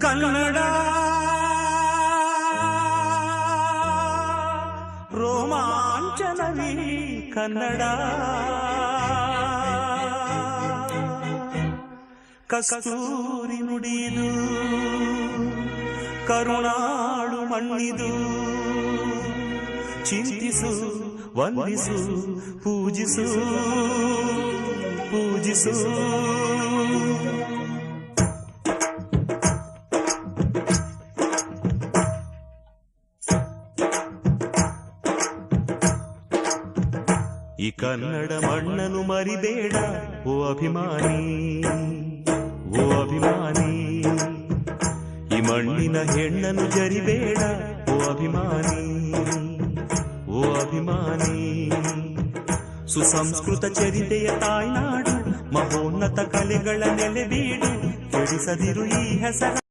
ಕನ್ನಡ ರೋಮಾಂಚನವೀ ಕನ್ನಡ ಕಸ್ತೂರಿ ನುಡಿದು ಕರುಣಾಳು ಮಣ್ಣಿದು ಚಿಂತಿಸು ವಂದಿಸು ಪೂಜಿಸು ಪೂಜಿಸು ಈ ಕನ್ನಡ ಮಣ್ಣನ್ನು ಮರಿಬೇಡ ಓ ಅಭಿಮಾನಿ, ಓ ಅಭಿಮಾನಿ. ಈ ಮಣ್ಣಿನ ಹೆಣ್ಣನ್ನು ಜರಿಬೇಡ ಓ ಅಭಿಮಾನಿ, ಓ ಅಭಿಮಾನಿ. ಸುಸಂಸ್ಕೃತ ಚರಿತೆಯ ತಾಯ್ನಾಡು, ಮಹೋನ್ನತ ಕಲೆಗಳ ನೆಲೆಬೀಡು, ಕೆಡಿಸದಿರು ಈ ಹೆಸರ.